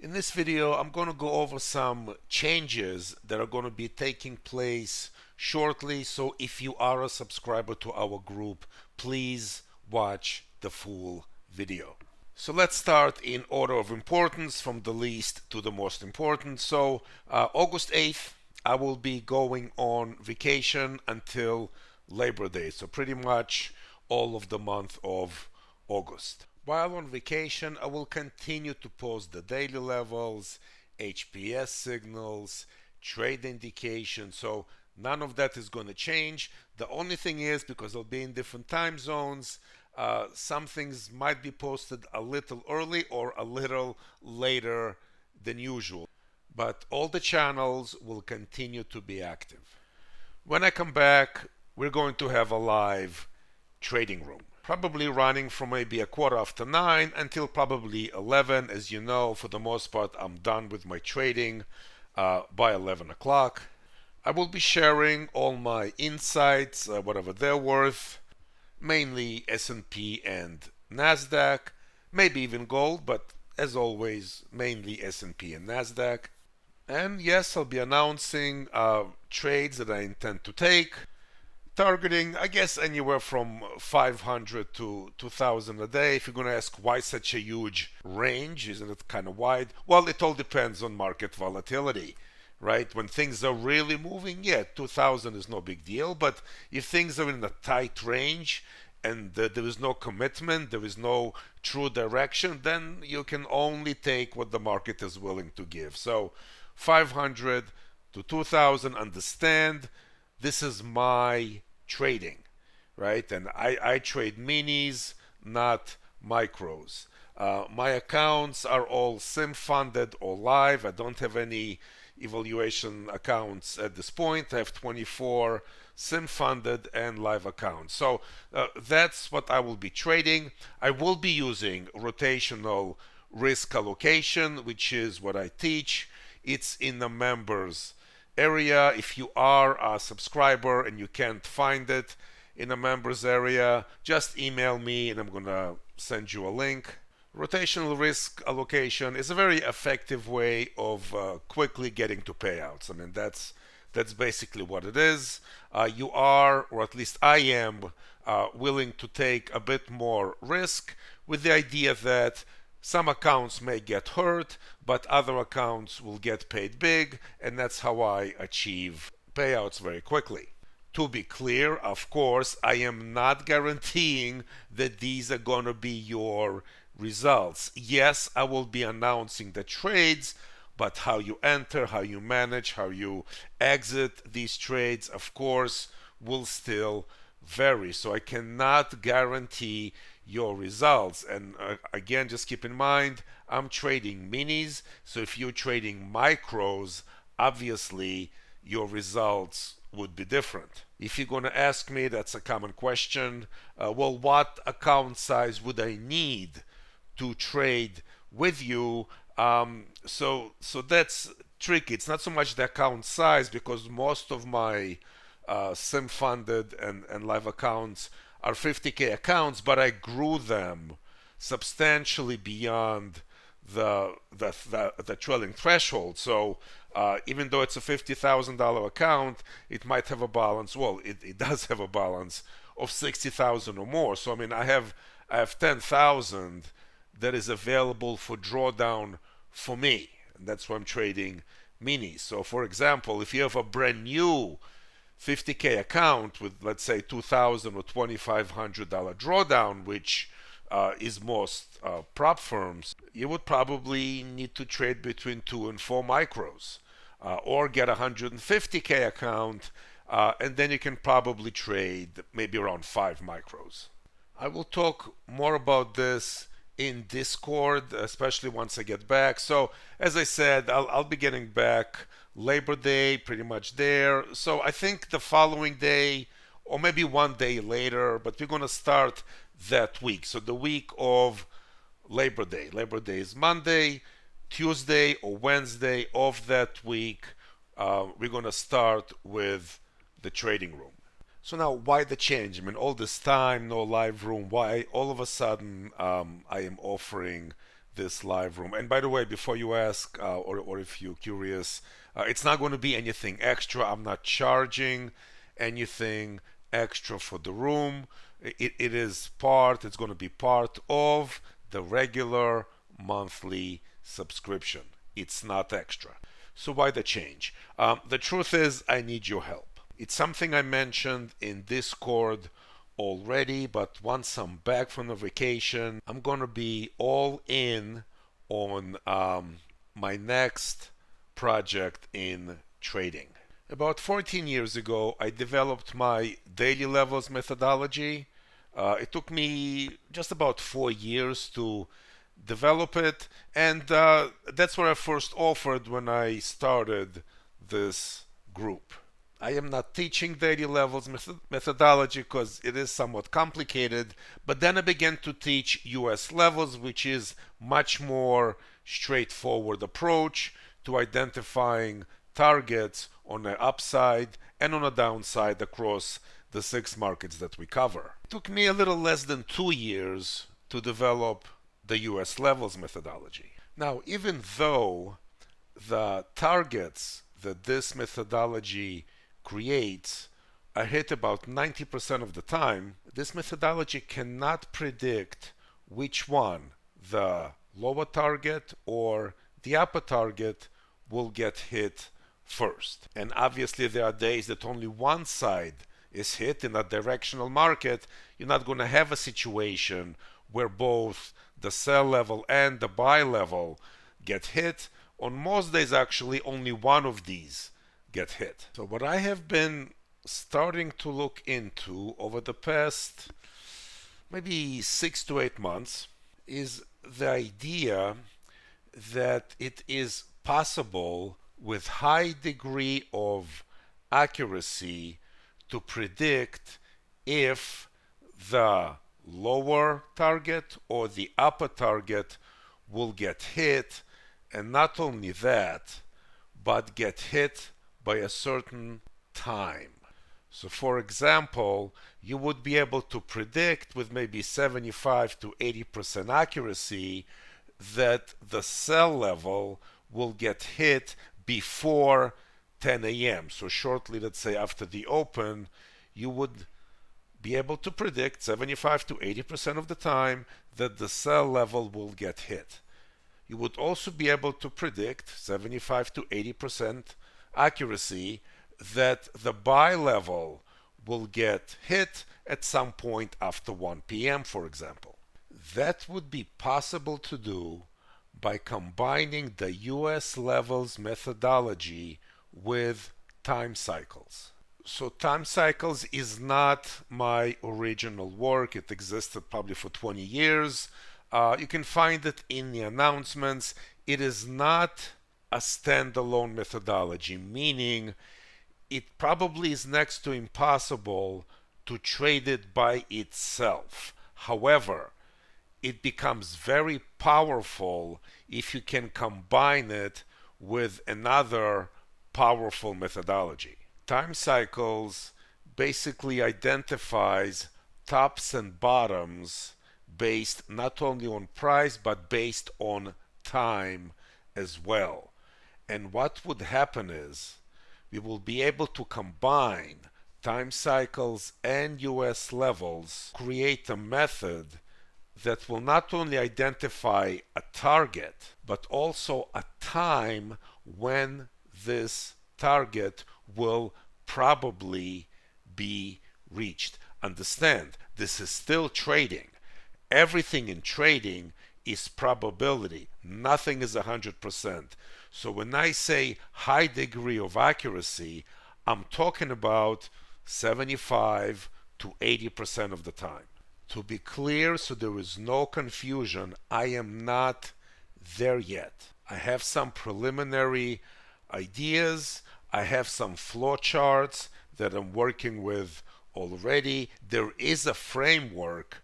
In this video, I'm going to go over some changes that are going to be taking place shortly. So if you are a subscriber to our group, please watch the full video. So let's start in order of importance from the least to the most important. So August 8th, I will be going on vacation until Labor Day. So pretty much all of the month of August. While on vacation, I will continue to post the daily levels, HPS signals, trade indications. So none of that is going to change. The only thing is, because I'll be in different time zones, some things might be posted a little early or a little later than usual. But all the channels will continue to be active. When I come back, we're going to have a live trading room, probably running from maybe a quarter after 9 until probably 11. As you know, for the most part, I'm done with my trading by 11 o'clock. I will be sharing all my insights, whatever they're worth, mainly S&P and Nasdaq, maybe even gold, but as always, mainly S&P and Nasdaq. And yes, I'll be announcing trades that I intend to take, targeting, I guess, anywhere from 500 to 2,000 a day. If you're going to ask why such a huge range, isn't it kind of wide? Well, it all depends on market volatility, right? When things are really moving, yeah, 2,000 is no big deal. But if things are in a tight range and there is no commitment, there is no true direction, then you can only take what the market is willing to give. So 500 to 2,000, understand this is my trading, right? And I trade minis, not micros. My accounts are all sim funded or live. I don't have any evaluation accounts at this point. I have 24 sim funded and live accounts. So that's what I will be trading. I will be using rotational risk allocation, which is what I teach. It's in the members area. If you are a subscriber and you can't find it in a members area, just email me and I'm gonna send you a link. Rotational risk allocation is a very effective way of quickly getting to payouts. I mean, that's basically what it is. You are, or at least I am, willing to take a bit more risk with the idea that some accounts may get hurt, but other accounts will get paid big, and that's how I achieve payouts very quickly. To be clear, of course, I am not guaranteeing that these are going to be your results. Yes, I will be announcing the trades, but how you enter, how you manage, how you exit these trades, of course, will still vary. So I cannot guarantee your results. And again, just keep in mind, I'm trading minis. So if you're trading micros, obviously your results would be different. If you're going to ask me, that's a common question. Well, what account size would I need to trade with you? So that's tricky. It's not so much the account size, because most of my sim funded and live accounts are 50K accounts, but I grew them substantially beyond the trailing threshold. So even though it's a $50,000 account, it might have a balance. Well, it does have a balance of 60,000 or more. So I mean, I have 10,000 that is available for drawdown for me, and that's why I'm trading minis. So for example, if you have a brand new 50K account with, let's say, $2,000 or $2,500 drawdown, which is most prop firms, you would probably need to trade between 2 and 4 micros, or get a 150K account, and then you can probably trade maybe around 5 micros. I will talk more about this in Discord, especially once I get back. So as I said, I'll be getting back Labor Day, pretty much there. So I think the following day, or maybe one day later, but we're going to start that week. So the week of Labor Day. Labor Day is Monday, Tuesday or Wednesday of that week. We're going to start with the trading room. So now, why the change? I mean, all this time, no live room. Why all of a sudden I am offering this live room. And by the way, before you ask, or if you're curious, it's not going to be anything extra. I'm not charging anything extra for the room. It's going to be part of the regular monthly subscription. It's not extra. So why the change? The truth is, I need your help. It's something I mentioned in Discord already, but once I'm back from the vacation, I'm gonna be all in on my next project in trading. About 14 years ago, I developed my daily levels methodology. It took me just about 4 years to develop it, and that's what I first offered when I started this group. I am not teaching daily levels methodology because it is somewhat complicated, but then I began to teach US levels, which is much more straightforward approach to identifying targets on the upside and on the downside across the 6 markets that we cover. It took me a little less than 2 years to develop the US levels methodology. Now, even though the targets that this methodology creates are hit about 90% of the time, this methodology cannot predict which one, the lower target or the upper target, will get hit first. And obviously there are days that only one side is hit in a directional market. You're not going to have a situation where both the sell level and the buy level get hit. On most days, actually, only one of these get hit. So what I have been starting to look into over the past maybe 6 to 8 months is the idea that it is possible with high degree of accuracy to predict if the lower target or the upper target will get hit, and not only that, but get hit by a certain time. So for example, you would be able to predict with maybe 75 to 80% accuracy that the sell level will get hit before 10 a.m. So shortly, let's say after the open, you would be able to predict 75 to 80% of the time that the sell level will get hit. You would also be able to predict 75 to 80% accuracy that the buy level will get hit at some point after 1 p.m., for example. That would be possible to do by combining the US levels methodology with time cycles. So time cycles is not my original work. It existed probably for 20 years. You can find it in the announcements. It is not a standalone methodology, meaning it probably is next to impossible to trade it by itself. However, it becomes very powerful if you can combine it with another powerful methodology. Time cycles basically identifies tops and bottoms based not only on price but based on time as well. And what would happen is we will be able to combine time cycles and US levels, create a method that will not only identify a target but also a time when this target will probably be reached. Understand, this is still trading. Everything in trading is probability. Nothing is 100%. So when I say high degree of accuracy, I'm talking about 75 to 80% of the time. To be clear, so there is no confusion, I am not there yet. I have some preliminary ideas. I have some flow charts that I'm working with already. There is a framework,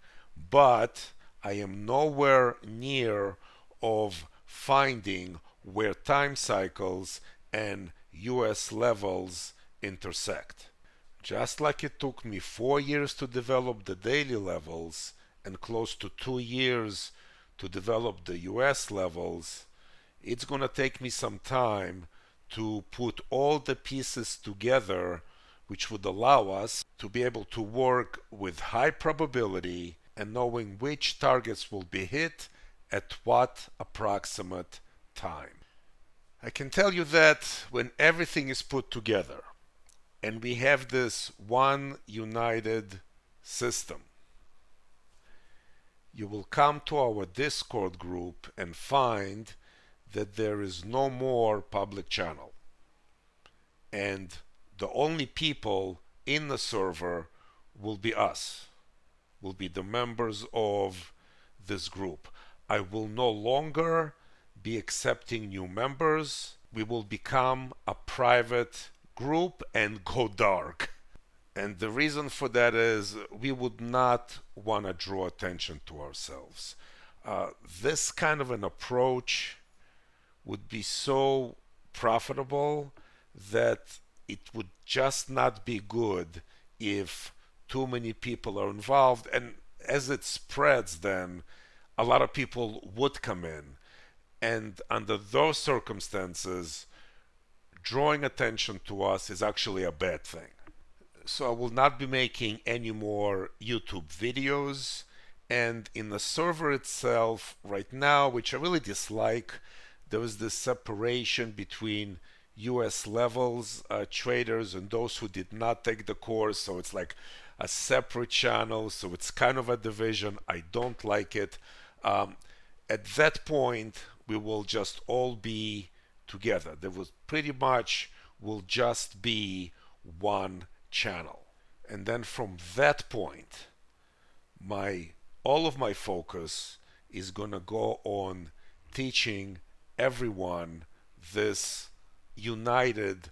but I am nowhere near of finding where time cycles and US levels intersect. Just like it took me 4 years to develop the daily levels and close to 2 years to develop the US levels, it's going to take me some time to put all the pieces together, which would allow us to be able to work with high probability and knowing which targets will be hit at what approximate time. I can tell you that when everything is put together and we have this one united system, you will come to our Discord group and find that there is no more public channel. And the only people in the server will be us, will be the members of this group. I will no longer be accepting new members. We will become a private group and go dark. And the reason for that is we would not want to draw attention to ourselves. This kind of an approach would be so profitable that it would just not be good if too many people are involved. And as it spreads, then a lot of people would come in. And under those circumstances, drawing attention to us is actually a bad thing. So I will not be making any more YouTube videos. And in the server itself, right now, which I really dislike, there is this separation between US levels traders and those who did not take the course. So it's like a separate channel. So it's kind of a division. I don't like it. At that point, we will just all be together. There will pretty much will just be one channel. And then from that point, all of my focus is gonna go on teaching everyone this united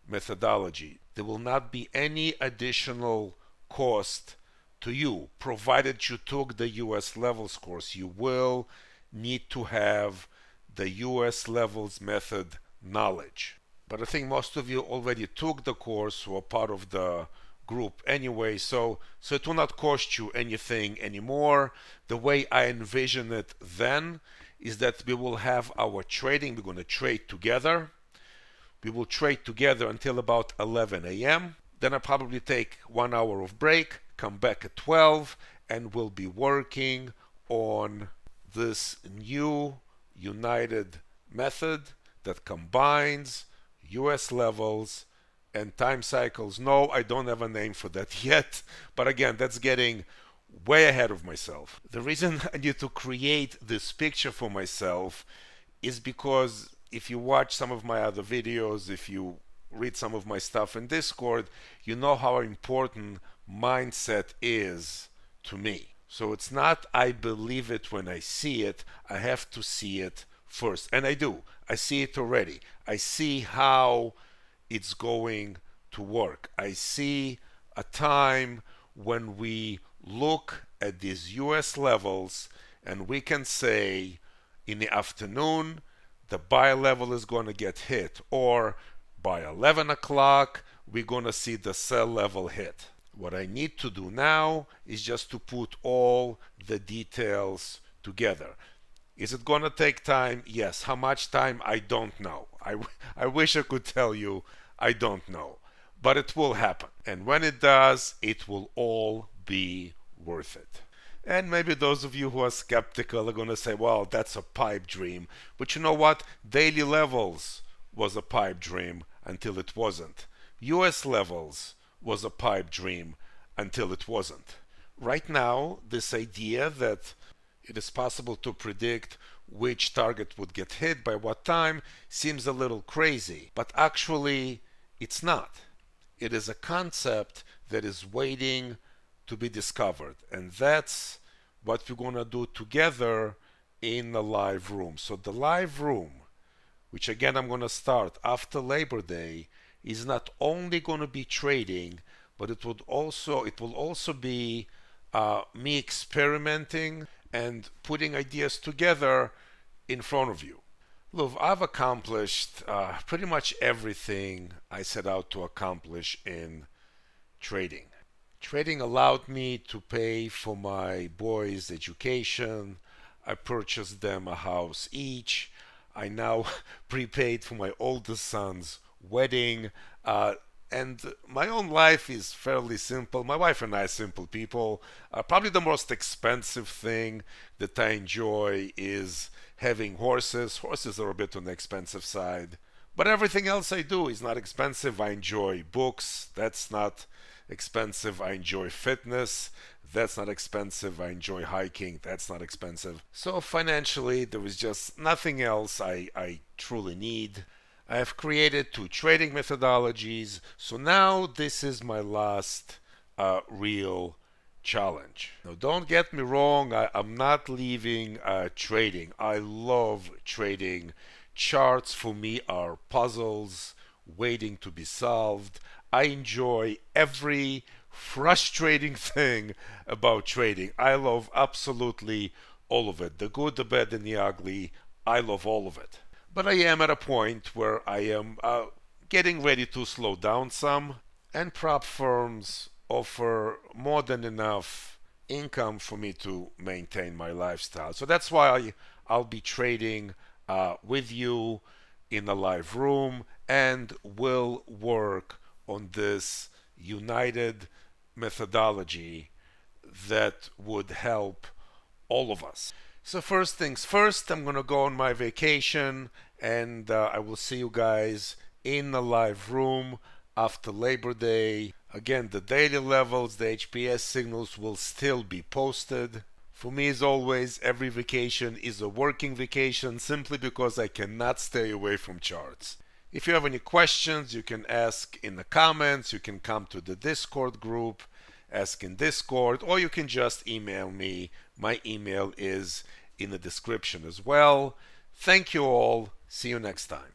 methodology. There will not be any additional cost to you, provided you took the US levels course. You will need to have the US levels method knowledge. But I think most of you already took the course or are part of the group anyway, so it will not cost you anything anymore. The way I envision it then is that we will have our trading. We're going to trade together. We will trade together until about 11 a.m. Then I'll probably take 1 hour of break, come back at 12, and we'll be working on this new united method that combines US levels and time cycles. No, I don't have a name for that yet, but again, that's getting way ahead of myself. The reason I need to create this picture for myself is because if you watch some of my other videos, if you read some of my stuff in Discord, you know how important mindset is to me. So it's not I believe it when I see it, I have to see it first. And I do. I see it already. I see how it's going to work. I see a time when we look at these US levels and we can say in the afternoon the buy level is going to get hit, or by 11 o'clock we're going to see the sell level hit. What I need to do now is just to put all the details together. Is it going to take time? Yes. How much time? I don't know. I wish I could tell you. I don't know. But it will happen. And when it does, it will all be worth it. And maybe those of you who are skeptical are going to say, well, that's a pipe dream. But you know what? Daily levels was a pipe dream until it wasn't. US levels was a pipe dream until it wasn't. Right now, this idea that it is possible to predict which target would get hit by what time seems a little crazy, but actually it's not. It is a concept that is waiting to be discovered, and that's what we're going to do together in the live room. So the live room, which again I'm going to start after Labor Day, is not only going to be trading, but it will also be me experimenting and putting ideas together in front of you. Look, I've accomplished pretty much everything I set out to accomplish in trading. Trading allowed me to pay for my boys' education. I purchased them a house each. I now prepaid for my oldest son's wedding. And my own life is fairly simple. My wife and I are simple people. Probably the most expensive thing that I enjoy is having horses. Horses are a bit on the expensive side. But everything else I do is not expensive. I enjoy books. That's not expensive. I enjoy fitness. That's not expensive. I enjoy hiking. That's not expensive. So financially, there is just nothing else I truly need. I have created 2 trading methodologies. So now this is my last real challenge. Now, don't get me wrong, I'm not leaving trading. I love trading. Charts for me are puzzles waiting to be solved. I enjoy every frustrating thing about trading. I love absolutely all of it, the good, the bad, and the ugly. I love all of it. But I am at a point where I am getting ready to slow down some, and prop firms offer more than enough income for me to maintain my lifestyle. So that's why I'll be trading with you in a live room, and will work on this united methodology that would help all of us. So first things first, I'm gonna go on my vacation, and I will see you guys in the live room after Labor Day. Again, the daily levels, the HPS signals will still be posted. For me, as always, every vacation is a working vacation simply because I cannot stay away from charts. If you have any questions, you can ask in the comments, you can come to the Discord group, ask in Discord, or you can just email me. My email is in the description as well. Thank you all. See you next time.